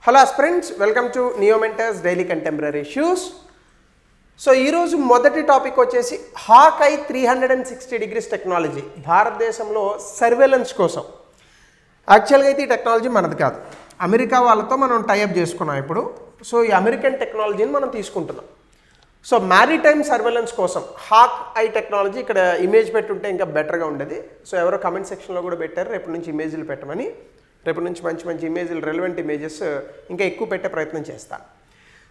Hello aspirants, welcome to NeoMentors Daily Contemporary Issues. So ee roju modati topic vachesi Hawkeye 360 degrees technology భారతదేశంలో surveillance కోసం. యాక్చువల్గా అయితే ఈ technology మనది కాదు, అమెరికా వాళ్ళతో మనం టైఅప్ చేసుకున్నాం ఇప్పుడు. సో ఈ అమెరికన్ టెక్నాలజీని మనం తీసుకుంటున్నాం. సో మ్యారిటైమ్ సర్వేలెన్స్ కోసం హాక్ ఐ టెక్నాలజీ ఇక్కడ ఇమేజ్ పెట్టుంటే ఇంకా బెటర్గా ఉండేది. సో ఎవరో కమెంట్ సెక్షన్లో కూడా పెట్టారు రేపటి నుంచి ఇమేజ్లు పెట్టమని. రేపటి నుంచి మంచి మంచి ఇమేజ్లు, రెలవెంట్ ఇమేజెస్ ఇంకా ఎక్కువ పెట్టే ప్రయత్నం చేస్తాను.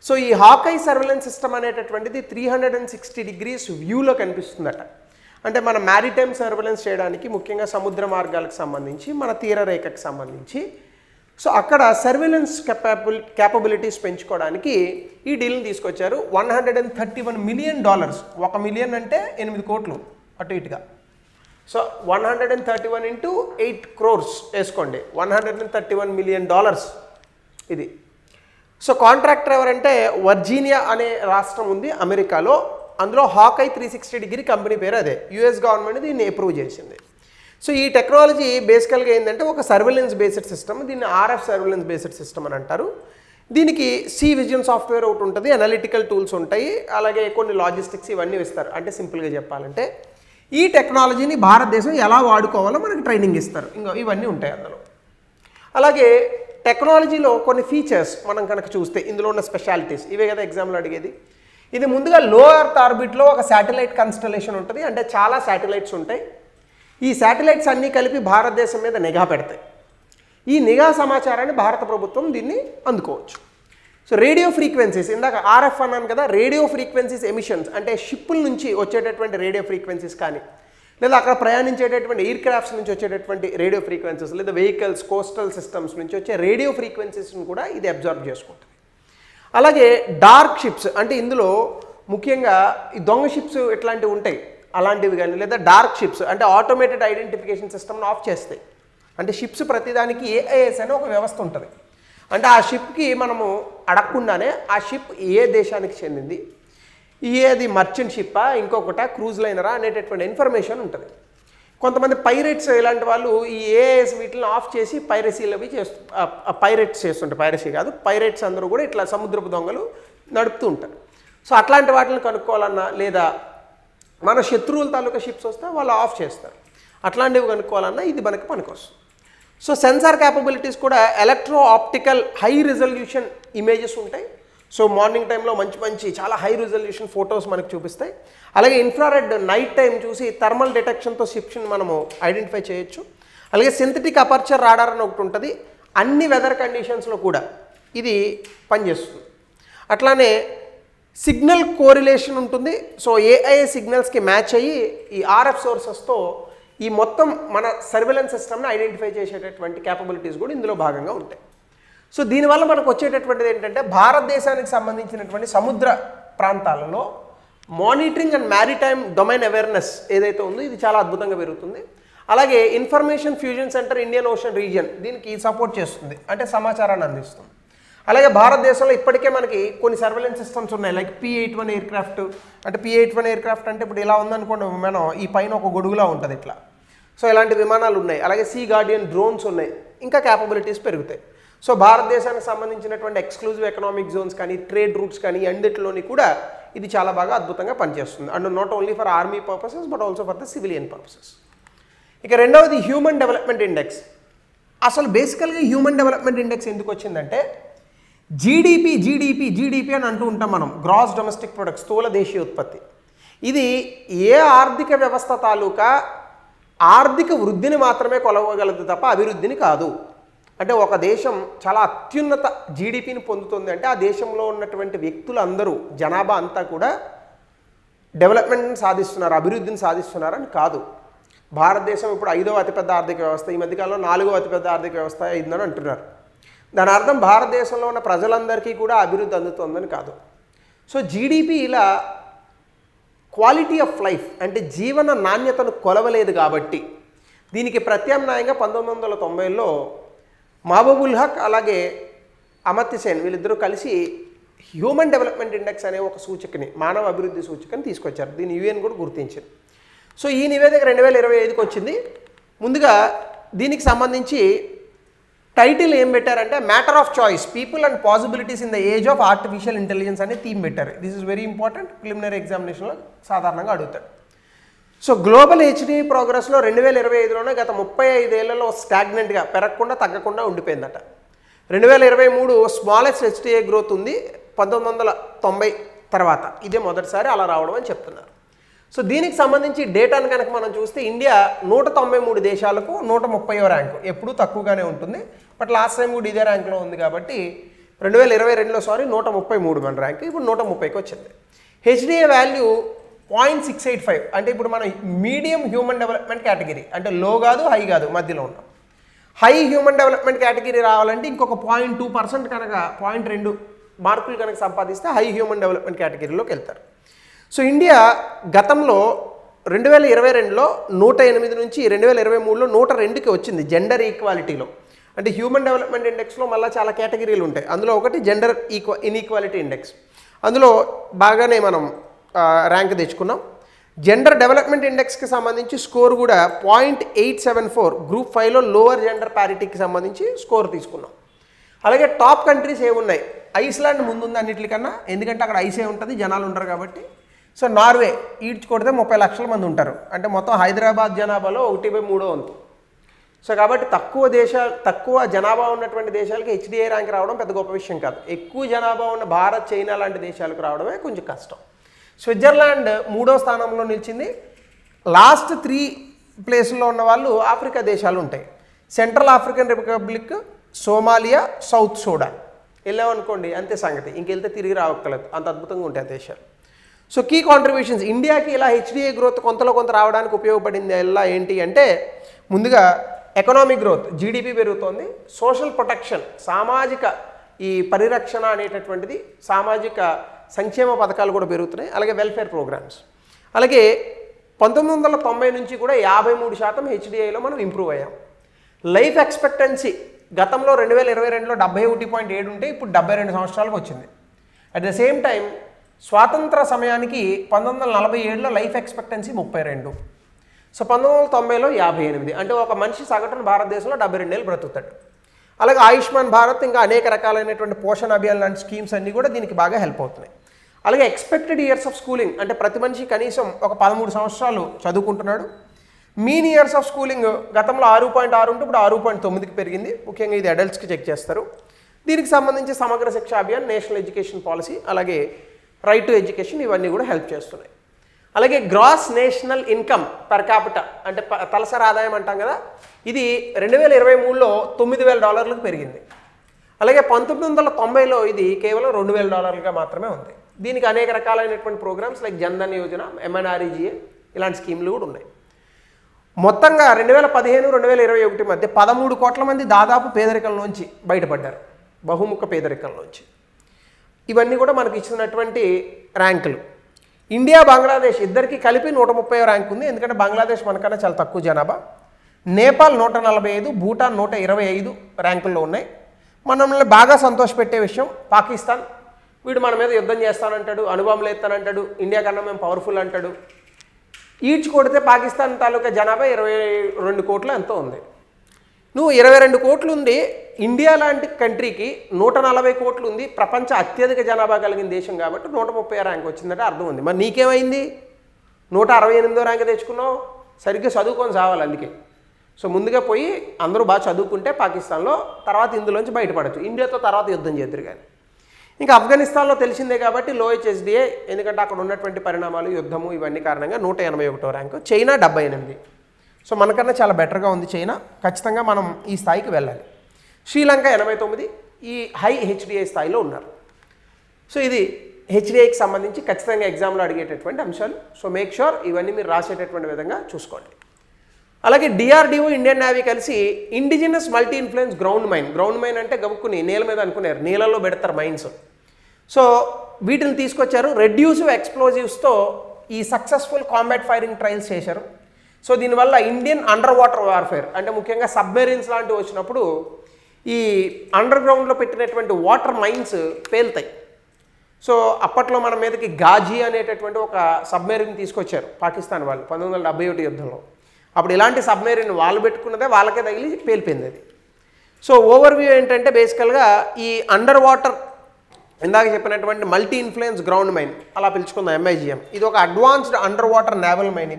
సో ఈ హాకై సర్వేలెన్స్ సిస్టమ్ అనేటటువంటిది 360 డిగ్రీస్ వ్యూలో కనిపిస్తుందట. అంటే మన మ్యారిటైమ్ సర్వేలెన్స్ చేయడానికి ముఖ్యంగా సముద్ర మార్గాలకు సంబంధించి, మన తీరరేఖకు సంబంధించి, సో అక్కడ సర్వేలెన్స్ క్యాపబిలిటీస్ పెంచుకోవడానికి ఈ డీల్ని తీసుకొచ్చారు. $131 మిలియన్. 1 మిలియన్ అంటే 8 కోట్లు అటు ఇటుగా. సో 131 into 8 crores వేసుకోండి, $131 మిలియన్ ఇది. సో కాంట్రాక్టర్ ఎవరంటే వర్జీనియా అనే రాష్ట్రం ఉంది అమెరికాలో. అందులో హాకై 360 డిగ్రీ కంపెనీ పేరు అదే. యుఎస్ గవర్నమెంట్ దీన్ని అప్రూవ్ చేసింది. సో ఈ టెక్నాలజీ బేసికల్గా ఏంటంటే ఒక సర్వేలెన్స్ బేస్డ్ సిస్టమ్. దీన్ని ఆర్ఎఫ్ సర్వేలెన్స్ బేస్డ్ సిస్టమ్ అని అంటారు. దీనికి సి విజన్ సాఫ్ట్వేర్ ఒకటి ఉంటుంది, అనలిటికల్ టూల్స్ ఉంటాయి, అలాగే కొన్ని లాజిస్టిక్స్ ఇవన్నీ ఇస్తారు. అంటే సింపుల్గా చెప్పాలంటే ఈ టెక్నాలజీని భారతదేశం ఎలా వాడుకోవాలో మనకి ట్రైనింగ్ ఇస్తారు. ఇంకా ఇవన్నీ ఉంటాయి అందులో. అలాగే టెక్నాలజీలో కొన్ని ఫీచర్స్ మనం కనుక చూస్తే ఇందులో ఉన్న స్పెషాలిటీస్ ఇవే కదా ఎగ్జామ్లో అడిగేది. ఇది ముందుగా లో ఎర్త్ ఆర్బిట్లో ఒక శాటిలైట్ కన్స్టలేషన్ ఉంటుంది. అంటే చాలా శాటిలైట్స్ ఉంటాయి. ఈ శాటిలైట్స్ అన్నీ కలిపి భారతదేశం మీద నిఘా పెడతాయి. ఈ నిఘా సమాచారాన్ని భారత ప్రభుత్వం దీన్ని అందుకోవచ్చు. సో రేడియో ఫ్రీక్వెన్సీస్, ఇందాక ఆర్ఎఫ్ అన్నాను కదా, రేడియో ఫ్రీక్వెన్సీస్ ఎమిషన్స్ అంటే షిప్పుల నుంచి వచ్చేటటువంటి రేడియో ఫ్రీక్వెన్సీస్ కానీ, లేదా అక్కడ ప్రయాణించేటటువంటి ఎయిర్ క్రాఫ్ట్స్ నుంచి వచ్చేటటువంటి రేడియో ఫ్రీక్వెన్సీస్, లేదా వెహికల్స్, కోస్టల్ సిస్టమ్స్ నుంచి వచ్చే రేడియో ఫ్రీక్వెన్సీస్ని కూడా ఇది అబ్జర్వ్ చేసుకుంటుంది. అలాగే డార్క్ షిప్స్ అంటే ఇందులో ముఖ్యంగా ఈ దొంగ షిప్స్ ఇట్లాంటివి ఉంటాయి, అలాంటివి కానీ, లేదా డార్క్ షిప్స్ అంటే ఆటోమేటెడ్ ఐడెంటిఫికేషన్ సిస్టమ్ని ఆఫ్ చేస్తాయి. అంటే షిప్స్ ప్రతిదానికి ఏఐఎస్ అనే ఒక వ్యవస్థ ఉంటుంది. అంటే ఆ షిప్కి మనము అడగకుండానే ఆ షిప్ ఏ దేశానికి చెందింది, ఏది మర్చెంట్ షిప్పా, ఇంకొకట క్రూజ్ లైనరా అనేటటువంటి ఇన్ఫర్మేషన్ ఉంటుంది. కొంతమంది పైరేట్స్ ఇలాంటి వాళ్ళు ఈ ఏఐఎస్ వీటిని ఆఫ్ చేసి పైరసీలు అవి పైరేట్స్ చేస్తుంటారు. పైరసీ కాదు, పైరేట్స్ అందరూ కూడా ఇట్లా సముద్రపు దొంగలు నడుపుతూ ఉంటారు. సో అట్లాంటి వాటిని కనుక్కోవాలన్నా, లేదా మన శత్రువుల తాలూకా షిప్స్ వస్తే వాళ్ళు ఆఫ్ చేస్తారు. అట్లాంటివి కనుక్కోవాలన్నా ఇది మనకి పనికొస్తుంది. సో సెన్సార్ క్యాపబిలిటీస్ కూడా electro optical high resolution images ఉంటాయి. సో మార్నింగ్ టైంలో మంచి మంచి చాలా హై రిజల్యూషన్ ఫొటోస్ మనకు చూపిస్తాయి. అలాగే ఇన్ఫ్రారెడ్ నైట్ టైం చూసి థర్మల్ డిటెక్షన్తో షిప్స్ని మనము ఐడెంటిఫై చేయొచ్చు. అలాగే సింథటిక్ అపర్చర్ రాడార్ అని ఒకటి ఉంటుంది. అన్ని వెదర్ కండిషన్స్లో కూడా ఇది పనిచేస్తుంది. అట్లానే సిగ్నల్ కోరిలేషన్ ఉంటుంది. సో ఏఐ సిగ్నల్స్కి మ్యాచ్ అయ్యి ఈ ఆర్ఎఫ్ సోర్సెస్తో ఈ మొత్తం మన సర్వేలెన్స్ సిస్టమ్ని ఐడెంటిఫై చేసేటటువంటి క్యాపబిలిటీస్ కూడా ఇందులో భాగంగా ఉంటాయి. సో దీనివల్ల మనకు వచ్చేటటువంటిది ఏంటంటే భారతదేశానికి సంబంధించినటువంటి సముద్ర ప్రాంతాలలో monitoring and maritime domain awareness ఏదైతే ఉందో ఇది చాలా అద్భుతంగా పెరుగుతుంది. అలాగే information fusion centre Indian ocean region దీనికి సపోర్ట్ చేస్తుంది, అంటే సమాచారాన్ని అందిస్తుంది. అలాగే భారతదేశంలో ఇప్పటికే మనకి కొన్ని సర్వేలెన్స్ సిస్టమ్స్ ఉన్నాయి, లైక్ P-81 ఎయిర్ క్రాఫ్ట్. అంటే P-81 ఎయిర్ క్రాఫ్ట్ అంటే ఇప్పుడు ఇలా ఉందనుకోండి, మనం ఈ పైన ఒక గొడుగులా ఉంటుంది ఇట్లా. సో ఇలాంటి విమానాలు ఉన్నాయి. అలాగే సీ గార్డియన్ డ్రోన్స్ ఉన్నాయి. ఇంకా క్యాపబిలిటీస్ పెరుగుతాయి. సో భారతదేశానికి సంబంధించినటువంటి ఎక్స్క్లూజివ్ ఎకనామిక్ జోన్స్ కానీ, ట్రేడ్ రూట్స్ కానీ అన్నిటిలోని కూడా ఇది చాలా బాగా అద్భుతంగా పనిచేస్తుంది. And not only for army purposes but also for the civilian purposes. ఇక రెండవది హ్యూమన్ డెవలప్మెంట్ ఇండెక్స్. అసలు బేసికల్గా హ్యూమన్ డెవలప్మెంట్ ఇండెక్స్ ఎందుకు వచ్చిందంటే జీడిపి అని అంటూ ఉంటాం మనం, గ్రాస్ డొమెస్టిక్ ప్రొడక్ట్, స్థూల దేశీయ ఉత్పత్తి. ఇది ఏ ఆర్థిక వ్యవస్థ తాలూకా ఆర్థిక వృద్ధిని మాత్రమే కొలవగలదు తప్ప అభివృద్ధిని కాదు. అంటే ఒక దేశం చాలా అత్యున్నత జీడిపిని పొందుతుంది అంటే ఆ దేశంలో ఉన్నటువంటి వ్యక్తులందరూ, జనాభా అంతా కూడా డెవలప్మెంట్ని సాధిస్తున్నారు, అభివృద్ధిని సాధిస్తున్నారు అని కాదు. భారతదేశం ఇప్పుడు 5వ అతిపెద్ద ఆర్థిక వ్యవస్థ, ఈ మధ్యకాలంలో 4వ అతిపెద్ద ఆర్థిక వ్యవస్థ అయిందని అంటున్నారు. దాని అర్థం భారతదేశంలో ఉన్న ప్రజలందరికీ కూడా అభివృద్ధి అందుతుందని కాదు. సో జీడిపి ఇలా క్వాలిటీ ఆఫ్ లైఫ్ అంటే జీవన నాణ్యతను కొలవలేదు కాబట్టి దీనికి ప్రత్యామ్నాయంగా 1990లో మహబూబుల్ హక్ అలాగే అమర్త్య సేన్ వీళ్ళిద్దరూ కలిసి హ్యూమన్ డెవలప్మెంట్ ఇండెక్స్ అనే ఒక సూచికని, మానవ అభివృద్ధి సూచికని తీసుకొచ్చారు. దీన్ని UN కూడా గుర్తించింది. సో ఈ నివేదిక 2025కి వచ్చింది. ముందుగా దీనికి సంబంధించి టైటిల్ ఏం పెట్టారంటే matter of choice people and possibilities in the age of artificial intelligence అనే థీమ్ పెట్టారు. This is very important, preliminary ఎగ్జామినేషన్లో సాధారణంగా అడుగుతాడు. సో గ్లోబల్ హెచ్డిఐ ప్రోగ్రెస్లో 2025లోనే గత 35 ఏళ్లలో స్టాగ్నెంట్గా పెరగకుండా తగ్గకుండా ఉండిపోయిందట. 2023 స్మాలెస్ట్ హెచ్డిఐ గ్రోత్ ఉంది 1990 తర్వాత, ఇదే మొదటిసారి అలా రావడం అని చెప్తున్నారు. సో దీనికి సంబంధించి డేటాను కనుక మనం చూస్తే ఇండియా 193 దేశాలకు 130వ ర్యాంకు, ఎప్పుడూ తక్కువగానే ఉంటుంది. బట్ లాస్ట్ టైం కూడా ఇదే ర్యాంక్లో ఉంది కాబట్టి 2022లో 133 మన ర్యాంక్, ఇప్పుడు 130కి వచ్చింది. హెచ్డిఐ వాల్యూ 0.685, అంటే ఇప్పుడు మనం మీడియం హ్యూమన్ డెవలప్మెంట్ కేటగిరీ, అంటే లో కాదు హై కాదు మధ్యలో ఉన్నాం. హై హ్యూమన్ డెవలప్మెంట్ కేటగిరీ రావాలంటే ఇంకొక 0.2% కనుక 0.2 మార్కులు కనుక సంపాదిస్తే హై హ్యూమన్ డెవలప్మెంట్ కేటగిరీలోకి వెళ్తారు. సో ఇండియా గతంలో 2022లో 108 నుంచి 2023లో 102కి వచ్చింది జెండర్ ఈక్వాలిటీలో. అంటే హ్యూమన్ డెవలప్మెంట్ ఇండెక్స్లో మళ్ళీ చాలా కేటగిరీలు ఉంటాయి, అందులో ఒకటి జెండర్ ఇన్ఈక్వాలిటీ ఇండెక్స్. అందులో బాగానే మనం ర్యాంక్ తెచ్చుకున్నాం. జెండర్ డెవలప్మెంట్ ఇండెక్స్కి సంబంధించి స్కోర్ కూడా 0.874, గ్రూప్ 5లో లోవర్ జెండర్ ప్యారిటీకి సంబంధించి స్కోర్ తీసుకున్నాం. అలాగే టాప్ కంట్రీస్ ఏమున్నాయి, ఐస్లాండ్ ముందుంది అన్నిటికన్నా, ఎందుకంటే అక్కడ ఐసే ఉంటుంది, జనాలు ఉంటారు కాబట్టి. సో నార్వే ఈడ్చి కొడితే 30 లక్షల మంది ఉంటారు, అంటే మొత్తం హైదరాబాద్ జనాభాలో 1/3 వంతు. సో కాబట్టి తక్కువ జనాభా ఉన్నటువంటి దేశాలకి హెచ్డిఐ ర్యాంక్ రావడం పెద్ద గొప్ప విషయం కాదు. ఎక్కువ జనాభా ఉన్న భారత్, చైనా లాంటి దేశాలకు రావడమే కొంచెం కష్టం. స్విట్జర్లాండ్ 3వ స్థానంలో నిలిచింది. లాస్ట్ 3 ప్లేసుల్లో ఉన్న వాళ్ళు ఆఫ్రికా దేశాలు ఉంటాయి, Central African Republic, Somalia, South Sudan. వెళ్ళామనుకోండి అంతే సంగతి, ఇంకెళ్తే తిరిగి రావక్కర్లేదు, అంత అద్భుతంగా ఉంటాయి దేశాలు. సో కీ కాంట్రిబ్యూషన్స్, ఇండియాకి ఇలా హెచ్డిఐ గ్రోత్ కొంతలో కొంత రావడానికి ఉపయోగపడింది ఎలా ఏంటి అంటే, ముందుగా ఎకనామిక్ గ్రోత్, జీడిపి పెరుగుతోంది. సోషల్ ప్రొటెక్షన్, సామాజిక ఈ పరిరక్షణ అనేటటువంటిది, సామాజిక సంక్షేమ పథకాలు కూడా పెరుగుతున్నాయి. అలాగే వెల్ఫేర్ ప్రోగ్రామ్స్. అలాగే 1990 నుంచి కూడా 53% హెచ్డిఐలో మనం ఇంప్రూవ్ అయ్యాం. లైఫ్ ఎక్స్పెక్టెన్సీ గతంలో 2022లో 71.7 ఉంటే ఇప్పుడు 72 సంవత్సరాలకు వచ్చింది. అట్ ద సేమ్ టైం స్వాతంత్ర సమయానికి 1947లో లైఫ్ ఎక్స్పెక్టెన్సీ 32. సో 1990లో 58, అంటే ఒక మనిషి సగటున భారతదేశంలో 72 ఏళ్ళు బ్రతుకుతాడు. అలాగే ఆయుష్మాన్ భారత్, ఇంకా అనేక రకాలైనటువంటి పోషణ అభియాన్ లాంటి స్కీమ్స్ అన్నీ కూడా దీనికి బాగా హెల్ప్ అవుతున్నాయి. అలాగే ఎక్స్పెక్టెడ్ ఇయర్స్ ఆఫ్ స్కూలింగ్, అంటే ప్రతి మనిషి కనీసం ఒక 13 సంవత్సరాలు చదువుకుంటున్నాడు. మీన్ ఇయర్స్ ఆఫ్ స్కూలింగ్ గతంలో 6.6 ఉంటే ఇప్పుడు 6.9కి పెరిగింది. ముఖ్యంగా ఇది అడల్ట్స్కి చెక్ చేస్తారు. దీనికి సంబంధించి Samagra Shiksha Abhiyan, national education policy, అలాగే రైట్ టు ఎడ్యుకేషన్, ఇవన్నీ కూడా హెల్ప్ చేస్తున్నాయి. అలాగే gross national income per capita, అంటే తలసరి ఆదాయం అంటాం కదా, ఇది 2023లో $9,000 పెరిగింది. అలాగే 1990లో ఇది కేవలం $2,000 మాత్రమే ఉంది. దీనికి అనేక రకాలైనటువంటి programmes like Jan Dhan Yojana, MNREGA ఇలాంటి స్కీమ్లు కూడా ఉన్నాయి. మొత్తంగా 2015-2021 మధ్య 13 కోట్ల మంది దాదాపు పేదరికంలోంచి బయటపడ్డారు, బహుముఖ పేదరికంలోంచి. ఇవన్నీ కూడా మనకు ఇచ్చినటువంటి ర్యాంకులు. ఇండియా, బంగ్లాదేశ్ ఇద్దరికి కలిపి 130వ ర్యాంక్ ఉంది, ఎందుకంటే బంగ్లాదేశ్ మనకన్నా చాలా తక్కువ జనాభా. నేపాల్ 145, భూటాన్ 125 ర్యాంకుల్లో ఉన్నాయి. మనల్ని బాగా సంతోషపెట్టే విషయం పాకిస్తాన్, వీడు మన మీద యుద్ధం చేస్తానంటాడు, అణుబాంబులు ఎత్తానంటాడు, ఇండియా కన్నా మేము పవర్ఫుల్ అంటాడు. ఈడ్చి కొడితే పాకిస్తాన్ తాలూకా జనాభా 22 కోట్లు ఎంతో ఉంది. నువ్వు 22 కోట్లు ఉంది, ఇండియా లాంటి కంట్రీకి 140 కోట్లు ఉంది, ప్రపంచ అత్యధిక జనాభా కలిగిన దేశం కాబట్టి 130 ర్యాంక్ వచ్చిందంటే అర్థం ఉంది. మరి నీకేమైంది, 168వ ర్యాంక్ తెచ్చుకున్నావు, సరిగ్గా చదువుకొని సావాలి అందుకే. సో ముందుగా పోయి అందరూ బాగా చదువుకుంటే పాకిస్తాన్లో, తర్వాత ఇందులోంచి బయటపడచ్చు. ఇండియాతో తర్వాత యుద్ధం చేద్దరు కానీ. ఇంకా ఆఫ్ఘనిస్తాన్లో తెలిసిందే కాబట్టి లో హెచ్డిఐ, ఎందుకంటే అక్కడ ఉన్నటువంటి పరిణామాలు, యుద్ధము, ఇవన్నీ కారణంగా 181వ ర్యాంకు. చైనా 78. సో మనకన్నా చాలా బెటర్గా ఉంది చైనా, ఖచ్చితంగా మనం ఈ స్థాయికి వెళ్ళాలి. శ్రీలంక 89, ఈ హై హెచ్డిఐ స్థాయిలో ఉన్నారు. సో ఇది హెచ్డిఐకి సంబంధించి ఖచ్చితంగా ఎగ్జామ్లో అడిగేటటువంటి అంశాలు. సో మేక్ షూర్ ఇవన్నీ మీరు రాసేటటువంటి విధంగా చూసుకోండి. అలాగే DRDO, ఇండియన్ నేవీ కలిసి indigenous multi influence ground mine అంటే గబుక్కుని నేల మీద అనుకున్నారు, నీళ్ళల్లో పెడతారు మైన్స్. సో వీటిని తీసుకొచ్చారు. రెడ్యూసివ్ ఎక్స్ప్లోజివ్స్తో ఈ సక్సెస్ఫుల్ కాంబాట్ ఫైరింగ్ ట్రయల్స్ చేశారు. సో దీనివల్ల ఇండియన్ అండర్ వాటర్ వార్ఫేర్, అంటే ముఖ్యంగా సబ్మెరీన్స్ లాంటివి వచ్చినప్పుడు ఈ అండర్ గ్రౌండ్లో పెట్టినటువంటి వాటర్ మైన్స్ పేలుతాయి. సో అప్పట్లో మన మీదకి గాజీ అనేటటువంటి ఒక సబ్మెరీన్ తీసుకొచ్చారు పాకిస్తాన్ వాళ్ళు 1971 యుద్ధంలో. అప్పుడు ఇలాంటి సబ్మెరీన్ వాళ్ళు పెట్టుకున్నదే వాళ్ళకే తగిలి పేలిపోయింది అది. సో ఓవర్వ్యూ ఏంటంటే బేసికల్గా ఈ అండర్ వాటర్ ఇందాక చెప్పినటువంటి మల్టీ ఇన్ఫ్లుయెన్స్ గ్రౌండ్ మైన్ అలా పిలుచుకుందాం MIGM. ఇది ఒక advanced under water naval mine.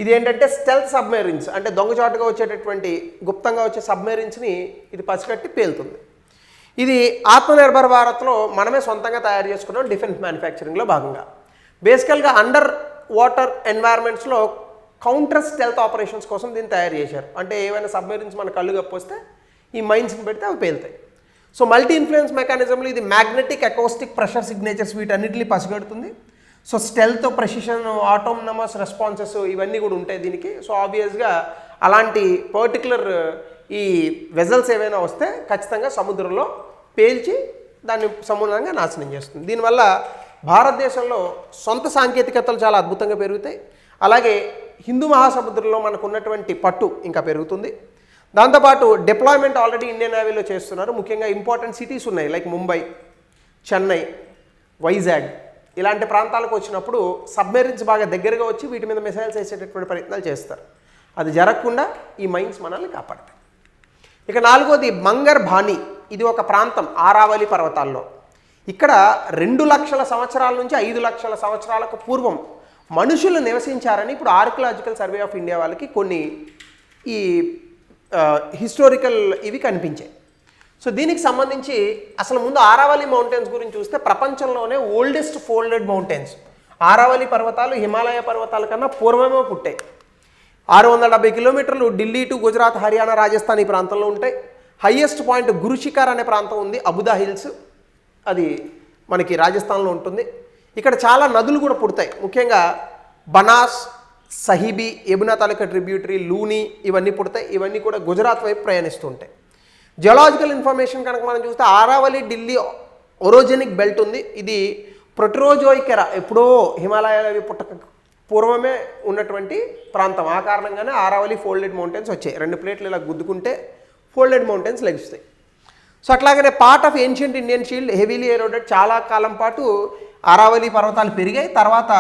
ఇది ఏంటంటే స్టెల్త్ సబ్మెరీన్స్ అంటే దొంగచాటుగా వచ్చేటటువంటి గుప్తంగా వచ్చే సబ్మెరీన్స్ని ఇది పసిగట్టి పేలుతుంది. ఇది ఆత్మనిర్భర్ భారత్లో మనమే సొంతంగా తయారు చేసుకున్నాం డిఫెన్స్ మ్యానుఫ్యాక్చరింగ్లో భాగంగా. బేసికల్గా అండర్ వాటర్ ఎన్వైర్న్మెంట్స్లో కౌంటర్ స్టెల్త్ ఆపరేషన్స్ కోసం దీన్ని తయారు చేశారు. అంటే ఏవైనా సబ్మెరీన్స్ మన కళ్ళు కప్పొస్తే ఈ మైన్స్ని పెడితే అవి పేలుతాయి. సో మల్టీ ఇన్ఫ్లుయెన్స్ మెకానిజంలో ఇది మ్యాగ్నెటిక్ అకౌస్టిక్ ప్రెషర్ సిగ్నేచర్స్ వీటన్నిటిని పసిగడుతుంది. So stealth precision autonomous responses ఇవన్నీ కూడా ఉంటాయి దీనికి. సో ఆబ్వియస్గా అలాంటి పర్టికులర్ ఈ వెజల్స్ ఏవైనా వస్తే ఖచ్చితంగా సముద్రంలో పేల్చి దాన్ని సమూలంగా నాశనం చేస్తుంది. దీనివల్ల భారతదేశంలో సొంత సాంకేతికతలు చాలా అద్భుతంగా పెరుగుతాయి. అలాగే హిందూ మహాసముద్రంలో మనకు ఉన్నటువంటి పట్టు ఇంకా పెరుగుతుంది. దాంతోపాటు డిప్లాయ్మెంట్ ఆల్రెడీ ఇండియన్ నేవీలో చేస్తున్నారు. ముఖ్యంగా ఇంపార్టెంట్ సిటీస్ ఉన్నాయి లైక్ ముంబై, చెన్నై, వైజాగ్ ఇలాంటి ప్రాంతాలకు వచ్చినప్పుడు సబ్మెరీన్స్ బాగా దగ్గరగా వచ్చి వీటి మీద మిసైల్స్ వేసేటటువంటి ప్రయత్నాలు చేస్తారు. అది జరగకుండా ఈ మైన్స్ మనల్ని కాపాడతాయి. ఇక నాలుగోది మంగర్ భాని. ఇది ఒక ప్రాంతం ఆరావళి పర్వతాల్లో. ఇక్కడ 2 లక్షల సంవత్సరాల నుంచి 5 లక్షల సంవత్సరాలకు పూర్వం మనుషులు నివసించారని ఇప్పుడు ఆర్కియలాజికల్ సర్వే ఆఫ్ ఇండియా వాళ్ళకి కొన్ని ఈ హిస్టారికల్ ఇవి కనిపించాయి. సో దీనికి సంబంధించి అసలు ముందు ఆరావళి మౌంటైన్స్ గురించి చూస్తే ప్రపంచంలోనే ఓల్డెస్ట్ ఫోల్డెడ్ మౌంటైన్స్ ఆరావళి పర్వతాలు హిమాలయ పర్వతాల కన్నా పూర్వమే పుట్టాయి. 670 కిలోమీటర్లు ఢిల్లీ టు గుజరాత్, హర్యానా, రాజస్థాన్ ఈ ప్రాంతంలో ఉంటాయి. హైయెస్ట్ పాయింట్ గురుశిఖర్ అనే ప్రాంతం ఉంది, అబుదా హిల్స్, అది మనకి రాజస్థాన్లో ఉంటుంది. ఇక్కడ చాలా నదులు కూడా పుడతాయి. ముఖ్యంగా బనాస్, సహిబీ, యమునా తాలూకా ట్రిబ్యూటరీ, లూని ఇవన్నీ పుడతాయి. ఇవన్నీ కూడా గుజరాత్ వైపు ప్రయాణిస్తూ ఉంటాయి. జియోలాజికల్ ఇన్ఫర్మేషన్ కనుక మనం చూస్తే ఆరావళి ఢిల్లీ ఒరోజెనిక్ బెల్ట్ ఉంది. ఇది ప్రొటరోజోయిక్ ఎరా ఎప్పుడో హిమాలయాలు పుట్టక పూర్వమే ఉన్నటువంటి ప్రాంతం. ఆ కారణంగానే ఆరావళి ఫోల్డెడ్ మౌంటైన్స్ వచ్చాయి. 2 ప్లేట్లు ఇలా గుద్దుకుంటే ఫోల్డెడ్ మౌంటైన్స్ లభిస్తాయి. సో అట్లాగనే part of ancient Indian shield heavily eroded. చాలా కాలం పాటు ఆరావళి పర్వతాలు పెరిగాయి, తర్వాత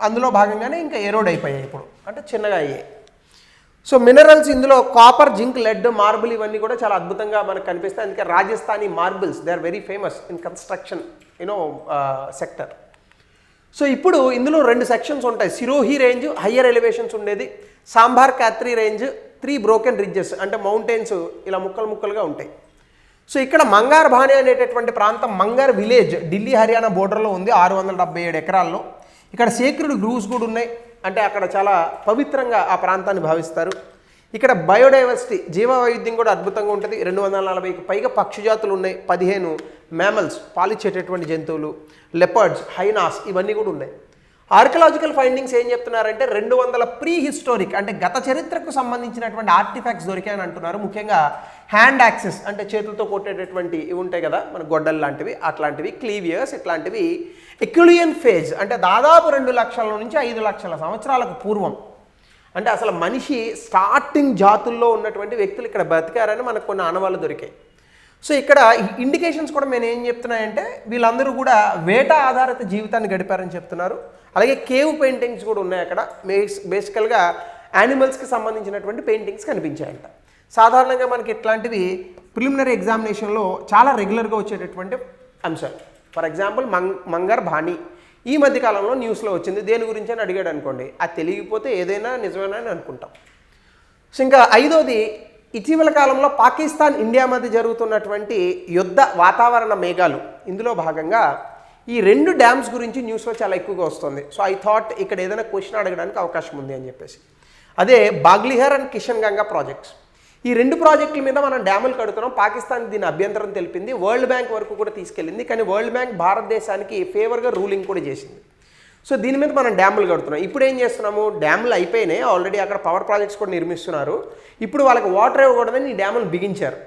అందులో భాగంగానే ఇంకా ఎరోడ్ అయిపోయాయి, ఇప్పుడు అంటే చిన్నగా అయ్యాయి. సో మినరల్స్ ఇందులో కాపర్, జింక్, లెడ్, మార్బుల్ ఇవన్నీ కూడా చాలా అద్భుతంగా మనకు కనిపిస్తాయి. అందుకే Rajasthani marbles they are very famous in construction sector. So ఇప్పుడు ఇందులో 2 సెక్షన్స్ ఉంటాయి. సిరోహి రేంజ్ హయ్యర్ ఎలివేషన్స్ ఉండేది, సాంబార్ కాత్రి రేంజ్ 3 బ్రోకెన్ రిడ్జెస్ అంటే మౌంటైన్స్ ఇలా ముక్కలు ముక్కలుగా ఉంటాయి. సో ఇక్కడ మంగార్ భాని అనేటటువంటి ప్రాంతం మంగార్ విలేజ్ ఢిల్లీ హర్యానా బోర్డర్లో ఉంది, 677 ఎకరాల్లో. ఇక్కడ సేక్రెడ్ గ్రూవ్స్ కూడా ఉన్నాయి, అంటే అక్కడ చాలా పవిత్రంగా ఆ ప్రాంతాన్ని భావిస్తారు. ఇక్కడ బయోడైవర్సిటీ జీవ వైవిధ్యం కూడా అద్భుతంగా ఉంటుంది. 240కి పైగా పక్షి జాతులు ఉన్నాయి, 15 మ్యామల్స్ పాలిచ్చేటటువంటి జంతువులు, లెపర్డ్స్, హైనాస్ ఇవన్నీ కూడా ఉన్నాయి. ఆర్కియలాజికల్ ఫైండింగ్స్ ఏం చెప్తున్నారంటే 200 ప్రీ హిస్టారిక్ అంటే గత చరిత్రకు సంబంధించినటువంటి ఆర్టిఫాక్ట్స్ దొరికాయని అంటున్నారు. ముఖ్యంగా హ్యాండ్ యాక్సెస్ అంటే చేతులతో కొట్టేటటువంటి ఇవి ఉంటాయి కదా మన గొడ్డలు లాంటివి, అట్లాంటివి, క్లీవియర్స్ ఇట్లాంటివి. ఎక్యులియన్ ఫేజ్ అంటే దాదాపు 2 లక్షల నుంచి 5 లక్షల సంవత్సరాలకు పూర్వం, అంటే అసలు మనిషి స్టార్టింగ్ జాతుల్లో ఉన్నటువంటి వ్యక్తులు ఇక్కడ బతికారని మనకు కొన్ని ఆనవాళ్ళు దొరికాయి. సో ఇక్కడ ఇండికేషన్స్ కూడా నేను ఏం చెప్తున్నాయంటే వీళ్ళందరూ కూడా వేట ఆధారిత జీవితాన్ని గడిపారని చెప్తున్నారు. అలాగే కేవ్ పెయింటింగ్స్ కూడా ఉన్నాయి అక్కడ. బేసికల్గా యానిమల్స్కి సంబంధించినటువంటి పెయింటింగ్స్ కనిపించాయంట. సాధారణంగా మనకి ఇట్లాంటివి ప్రిలిమినరీ ఎగ్జామినేషన్లో చాలా రెగ్యులర్గా వచ్చేటటువంటి అంశాలు. ఫర్ ఎగ్జాంపుల్ మంగర్ భాని ఈ మధ్యకాలంలో న్యూస్లో వచ్చింది, దేని గురించి అని అడిగాడు అనుకోండి, అది తెలియకపోతే ఏదైనా నిజమేనా అని అనుకుంటాం. సో ఇంకా 5వది ఇటీవల కాలంలో పాకిస్తాన్ ఇండియా మధ్య జరుగుతున్నటువంటి యుద్ధ వాతావరణ మేఘాలు. ఇందులో భాగంగా ఈ 2 డ్యామ్స్ గురించి న్యూస్లో చాలా ఎక్కువగా వస్తుంది. సో ఐ థాట్ ఇక్కడ ఏదైనా క్వశ్చన్ అడగడానికి అవకాశం ఉంది అని చెప్పేసి. అదే బాగ్లిహర్ అండ్ కిషన్ గంగా ప్రాజెక్ట్స్. ఈ 2 ప్రాజెక్టుల మీద మనం డ్యాములు కడుతున్నాం. పాకిస్తాన్ దీని అభ్యంతరం తెలిపింది, వరల్డ్ బ్యాంక్ వరకు కూడా తీసుకెళ్ళింది. కానీ వరల్డ్ బ్యాంక్ భారతదేశానికి ఫేవర్గా రూలింగ్ కూడా చేసింది. సో దీని మీద మనం డ్యాములు కడుతున్నాం. ఇప్పుడు ఏం చేస్తున్నాము, డ్యాములు అయిపోయినాయి ఆల్రెడీ, అక్కడ పవర్ ప్రాజెక్ట్స్ కూడా నిర్మిస్తున్నారు. ఇప్పుడు వాళ్ళకి వాటర్ ఇవ్వకూడదని ఈ డ్యాములు బిగించారు.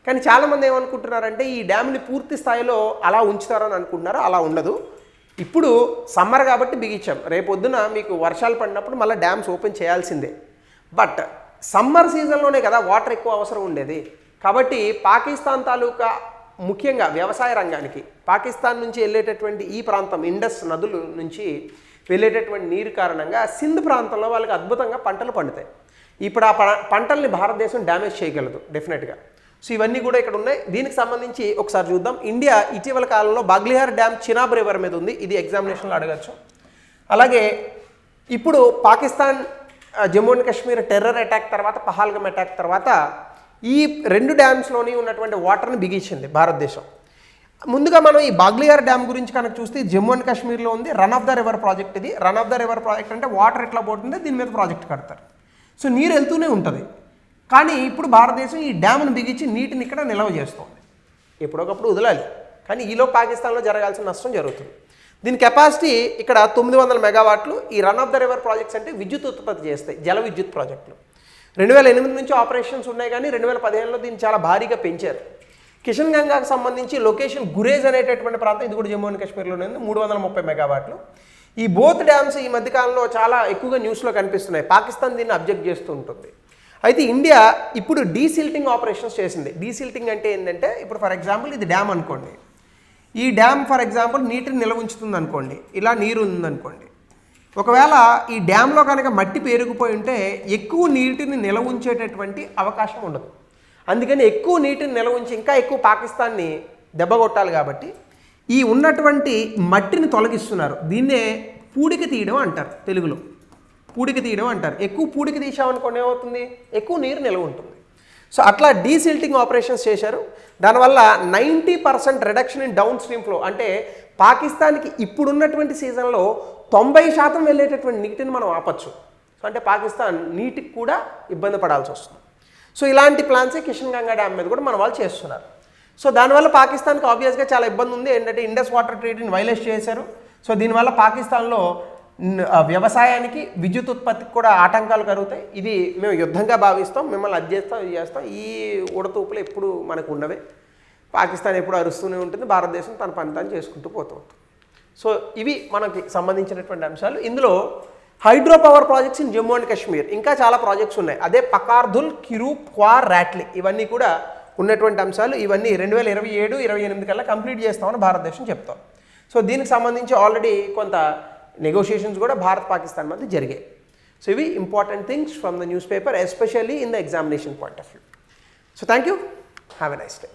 కానీ చాలామంది ఏమనుకుంటున్నారంటే ఈ డ్యామ్ని పూర్తి స్థాయిలో అలా ఉంచుతారని అనుకుంటున్నారు. అలా ఉండదు. ఇప్పుడు సమ్మర్ కాబట్టి బిగించాం, రేపొద్దున మీకు వర్షాలు పడినప్పుడు మళ్ళీ డ్యామ్స్ ఓపెన్ చేయాల్సిందే. బట్ సమ్మర్ సీజన్లోనే కదా వాటర్ ఎక్కువ అవసరం ఉండేది. కాబట్టి పాకిస్తాన్ తాలూకా ముఖ్యంగా వ్యవసాయ రంగానికి పాకిస్తాన్ నుంచి వెళ్ళేటటువంటి ఈ ప్రాంతం ఇండస్ నదుల నుంచి వెళ్ళేటటువంటి నీరు కారణంగా సింధ్ ప్రాంతంలో వాళ్ళకి అద్భుతంగా పంటలు పండుతాయి. ఇప్పుడు ఆ పంటల్ని భారతదేశం డ్యామేజ్ చేయగలదు డెఫినెట్గా. సో ఇవన్నీ కూడా ఇక్కడ ఉన్నాయి. దీనికి సంబంధించి ఒకసారి చూద్దాం. ఇండియా ఇటీవల కాలంలో బాగ్లిహార్ డ్యామ్ చినాబ్ రివర్ మీద ఉంది. ఇది ఎగ్జామినేషన్లో అడగచ్చు. అలాగే ఇప్పుడు Pakistan Jammu and Kashmir terror attack తర్వాత, పహల్గమ్ అటాక్ తర్వాత ఈ 2 డ్యామ్స్లోని ఉన్నటువంటి వాటర్ని బిగించింది భారతదేశం. ముందుగా మనం ఈ బాగ్లిహార్ డ్యామ్ గురించి కనుక చూస్తే జమ్మూ అండ్ కాశ్మీర్లో ఉంది. Run of the river project ఇది. Run of the river project అంటే వాటర్ ఎట్లా పోతుందో దీని మీద ప్రాజెక్ట్ కడతారు. సో నీరు వెళ్తూనే ఉంటుంది. కానీ ఇప్పుడు భారతదేశం ఈ డ్యామ్ను బిగించి నీటిని ఇక్కడ నిల్వ చేస్తుంది. ఎప్పుడొకప్పుడు వదలాలి, కానీ ఈలో పాకిస్తాన్లో జరగాల్సిన నష్టం జరుగుతుంది. దీని కెపాసిటీ ఇక్కడ 900 మెగావాట్లు. ఈ run of the river projects అంటే విద్యుత్ ఉత్పత్తి చేస్తాయి, జల విద్యుత్ ప్రాజెక్టులు. 2008 నుంచి ఆపరేషన్స్ ఉన్నాయి, కానీ 2015లో దీన్ని చాలా భారీగా పెంచారు. కిషన్ గంగాకు సంబంధించి లొకేషన్ గురేజ్ అనేటటువంటి ప్రాంతం, ఇది కూడా జమ్మూ అండ్ కాశ్మీర్లోనే ఉంది, 330 మెగావాట్లు. ఈ బోత్ డ్యామ్స్ ఈ మధ్యకాలంలో చాలా ఎక్కువగా న్యూస్లో కనిపిస్తున్నాయి. పాకిస్తాన్ దీన్ని అబ్జెక్ట్ చేస్తూ ఉంటుంది. అయితే ఇండియా ఇప్పుడు డీసిల్టింగ్ ఆపరేషన్స్ చేసింది. డీసిల్టింగ్ అంటే ఏంటంటే, ఇప్పుడు ఫర్ ఎగ్జాంపుల్ ఇది డ్యామ్ అనుకోండి. ఈ డ్యామ్ ఫర్ ఎగ్జాంపుల్ నీటిని నిల్వ ఉంచుతుంది అనుకోండి, ఇలా నీరు ఉందనుకోండి. ఒకవేళ ఈ డ్యామ్లో కనుక మట్టి పేరుకుపోయి ఉంటే ఎక్కువ నీటిని నిల్వ ఉంచేటటువంటి అవకాశం ఉండదు. అందుకని ఎక్కువ నీటిని నిల్వ ఉంచి ఇంకా ఎక్కువ పాకిస్తాన్ని దెబ్బగొట్టాలి కాబట్టి ఈ ఉన్నటువంటి మట్టిని తొలగిస్తున్నారు. దీన్నే పూడిక తీయడం అంటారు, తెలుగులో పూడిక తీయడం అంటారు. ఎక్కువ పూడిక తీసామనుకోండి ఏమవుతుంది, ఎక్కువ నీరు నిల్వ ఉంటుంది. సో అట్లా డీసిల్టింగ్ ఆపరేషన్స్ చేశారు. దానివల్ల 90% reduction in down stream flow, అంటే పాకిస్తాన్కి ఇప్పుడున్నటువంటి సీజన్లో 90% వెళ్ళేటటువంటి నీటిని మనం ఆపచ్చు. సో అంటే పాకిస్తాన్ నీటికి కూడా ఇబ్బంది పడాల్సి వస్తుంది. సో ఇలాంటి ప్లాన్సే కిషన్ గంగా డ్యామ్ మీద కూడా మన వాళ్ళు చేస్తున్నారు. సో దానివల్ల పాకిస్తాన్కి ఆబ్వియస్గా చాలా ఇబ్బంది ఉంది. ఏంటంటే ఇండస్ వాటర్ ట్రీటీని వైలేట్ చేశారు. సో దీనివల్ల పాకిస్తాన్లో వ్యవసాయానికి, విద్యుత్ ఉత్పత్తికి కూడా ఆటంకాలు కలుగుతాయి. ఇది మేము యుద్ధంగా భావిస్తాం, మిమ్మల్ని అది చేస్తాం, ఇది చేస్తాం. ఈ ఉడతూపులు ఎప్పుడు మనకు ఉండవే. పాకిస్తాన్ ఎప్పుడు అరుస్తూనే ఉంటుంది, భారతదేశం తన పని తాను చేసుకుంటూ పోతూ ఉంటుంది. సో ఇవి మనకి సంబంధించినటువంటి అంశాలు. ఇందులో hydro power projects in Jammu and Kashmir, ఇంకా చాలా ప్రాజెక్ట్స్ ఉన్నాయి. అదే పకార్దుల్, కిరూప్, క్వార్, రాట్లీ, ఇవన్నీ కూడా ఉన్నటువంటి అంశాలు. ఇవన్నీ 2027-28 కల్లా కంప్లీట్ చేస్తామని భారతదేశం చెప్తాం. సో దీనికి సంబంధించి ఆల్రెడీ కొంత నెగోషియేషన్స్ కూడా భారత్ పాకిస్తాన్ మధ్య జరిగాయి. సో ఇవి important things from the news paper, especially in the examination point of view. So thank you, have a nice day.